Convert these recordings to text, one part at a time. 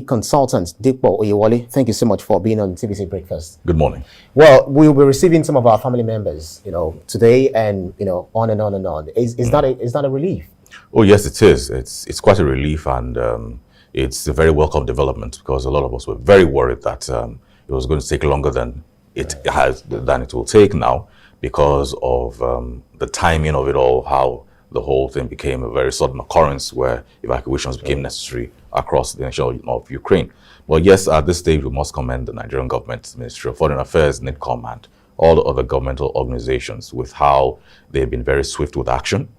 Consultant Dipo Oyewole, thank you so much for being on TBC Breakfast. Good morning. Well, we'll be receiving some of our family members, today, and on and on and on. Is that a relief? Oh yes, it is. It's quite a relief, and it's a very welcome development because a lot of us were very worried that it was going to take longer than it will take now because of the timing of it all, how the whole thing became a very sudden occurrence where evacuations became necessary across the nation of Ukraine. Well, yes, at this stage, we must commend the Nigerian government, Ministry of Foreign Affairs, NIDCOM, and all the other governmental organizations with how they've been very swift with action.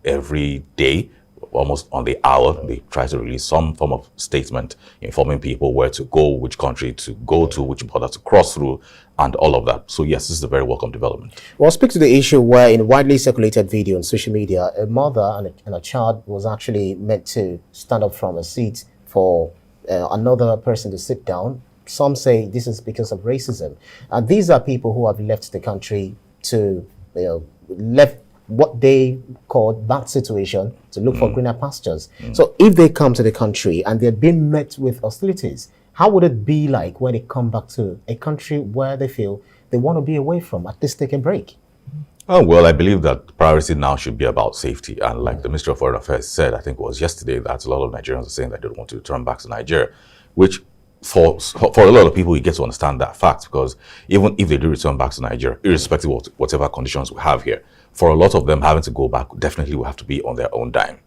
Every day, almost on the hour, they try to release some form of statement informing people where to go, which country to go to, which border to cross through, and all of that. So yes, this is a very welcome development. Well, speak to the issue where in a widely circulated video on social media, a mother and a child was actually meant to stand up from a seat for another person to sit down. Some say this is because of racism. And these are people who have left the country to, left what they call that situation to look for greener pastures. So if they come to the country and they're being met with hostilities, how would it be like when they come back to a country where they feel they want to be away from, at least take a break? Oh, well, I believe that the priority now should be about safety. And like the Ministry of Foreign Affairs said, I think it was yesterday, that a lot of Nigerians are saying that they don't want to return back to Nigeria, which for a lot of people, you get to understand that fact, because even if they do return back to Nigeria, irrespective of whatever conditions we have here, for a lot of them having to go back definitely will have to be on their own dime.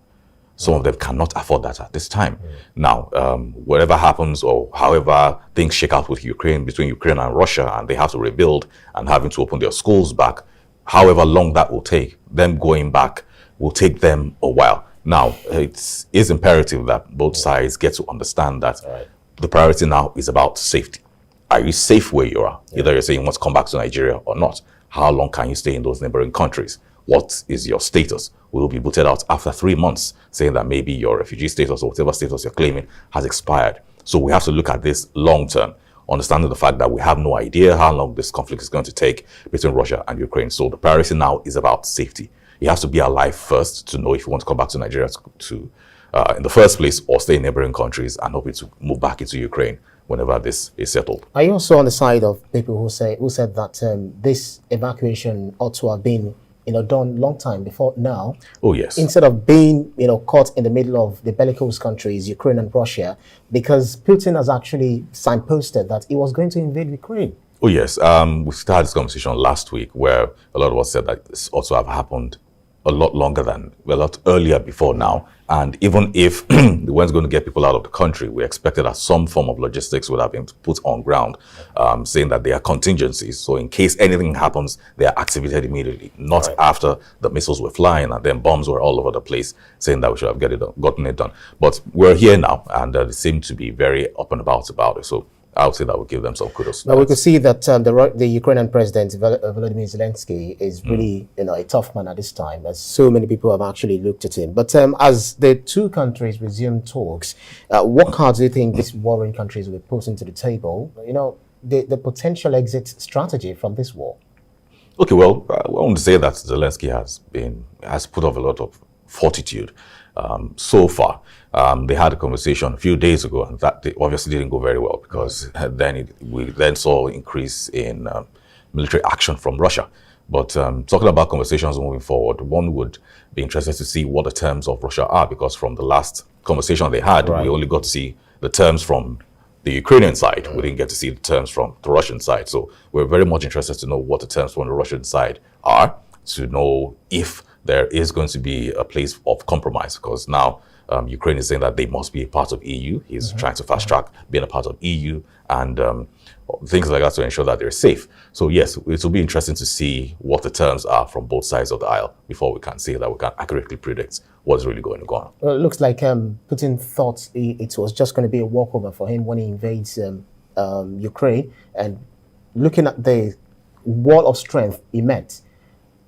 Some of them cannot afford that at this time. Now, whatever happens or however things shake out with Ukraine, between Ukraine and Russia, and they have to rebuild and having to open their schools back, however long that will take, them going back will take them a while. Now, it is imperative that both sides get to understand that the priority now is about safety. Are you safe where you are? Either you're saying you want to come back to Nigeria or not. How long can you stay in those neighboring countries? What is your status? We will be booted out after 3 months, saying that maybe your refugee status or whatever status you're claiming has expired. So we have to look at this long term, understanding the fact that we have no idea how long this conflict is going to take between Russia and Ukraine. So the priority now is about safety. You have to be alive first to know if you want to come back to Nigeria in the first place, or stay in neighboring countries and hoping to move back into Ukraine whenever this is settled. Are you also on the side of people who said that this evacuation ought to have been done long time before now? Oh yes. Instead of being caught in the middle of the bellicose countries, Ukraine and Russia, because Putin has actually signposted that he was going to invade Ukraine. Oh yes. We started this conversation last week where a lot of us said that this also have happened a lot earlier before now. And even if they weren't going to get people out of the country, we expected that some form of logistics would have been put on ground, saying that there are contingencies. So in case anything happens, they are activated immediately, not after the missiles were flying and then bombs were all over the place, saying that we should have gotten it done. But we're here now, and they seem to be very up and about it. So I would say that would give them some kudos. Now we could see that the Ukrainian president Volodymyr Zelensky is really a tough man at this time, as so many people have actually looked at him. But as the two countries resume talks, what cards do you think these warring countries will be putting to the table? The potential exit strategy from this war. Okay, well, I want to say that Zelensky has put off a lot of fortitude so far. They had a conversation a few days ago, and that obviously didn't go very well because we then saw an increase in military action from Russia. But talking about conversations moving forward, one would be interested to see what the terms of Russia are, because from the last conversation they had, we only got to see the terms from the Ukrainian side. We didn't get to see the terms from the Russian side. So we're very much interested to know what the terms from the Russian side are, to know if there is going to be a place of compromise, because now Ukraine is saying that they must be a part of EU. He's trying to fast track being a part of EU and things like that to ensure that they're safe. So yes, it will be interesting to see what the terms are from both sides of the aisle before we can say that we can accurately predict what's really going to go on. Well, it looks like Putin thought it was just going to be a walkover for him when he invades Ukraine, and looking at the wall of strength he met,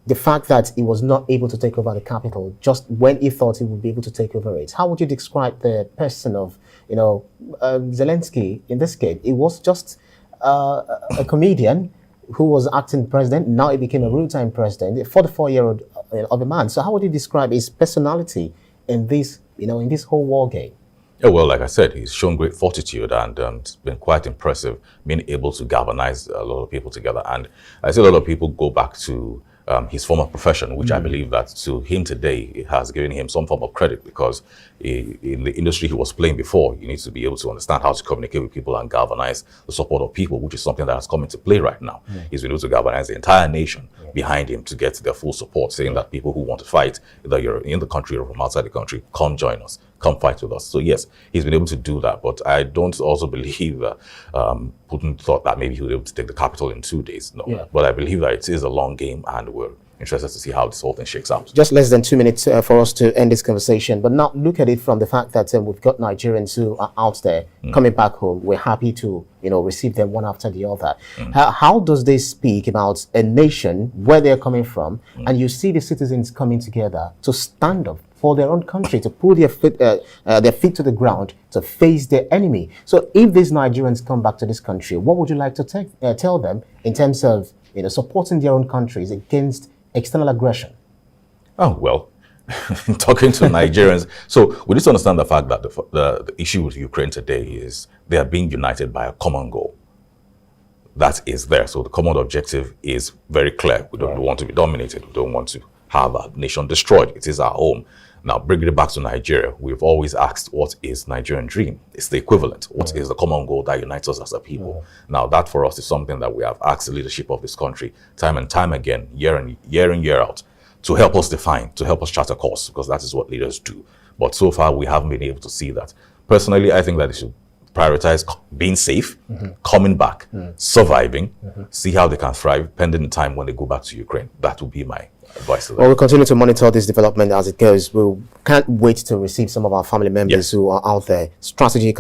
the fact that he was not able to take over the capital just when he thought he would be able to take over it. How would you describe the person of, Zelensky in this case? He was just a comedian who was acting president. Now he became a real-time president, a 44-year-old of a man. So how would you describe his personality in this, in this whole war game? Yeah, well, like I said, he's shown great fortitude, and it's been quite impressive being able to galvanize a lot of people together. And I see a lot of people go back to his former profession, which I believe that to him today, it has given him some form of credit, because in the industry he was playing before, you need to be able to understand how to communicate with people and galvanize the support of people, which is something that has come into play right now. He's been able to galvanize the entire nation behind him to get their full support, saying that people who want to fight, either you're in the country or from outside the country, come join us, come fight with us. So yes, he's been able to do that, but I don't also believe that Putin thought that maybe he would be able to take the capital in 2 days. No, but I believe that it is a long game, and we're interested to see how this whole thing shakes out. Just less than 2 minutes for us to end this conversation. But now look at it from the fact that we've got Nigerians who are out there coming back home. We're happy to, receive them one after the other. How does this speak about a nation, where they're coming from, and you see the citizens coming together to stand up for their own country, to put their feet to the ground, to face their enemy? So if these Nigerians come back to this country, what would you like to tell them in terms of supporting their own countries against external aggression? Oh, well, talking to Nigerians. So we need to understand the fact that the issue with Ukraine today is they are being united by a common goal. That is there. So the common objective is very clear. We don't want to be dominated. We don't want to have a nation destroyed. It is our home. Now, bringing it back to Nigeria, we've always asked, what is Nigerian dream? It's the equivalent. What is the common goal that unites us as a people? Now, that for us is something that we have asked the leadership of this country time and time again, year in, year out, to help us define, to help us chart a course, because that is what leaders do. But so far, we haven't been able to see that. Personally, I think that they should prioritize being safe, coming back, surviving, see how they can thrive, pending the time when they go back to Ukraine. That would be my advice to them. Well, we'll continue to monitor this development as it goes. We can't wait to receive some of our family members who are out there. Strategy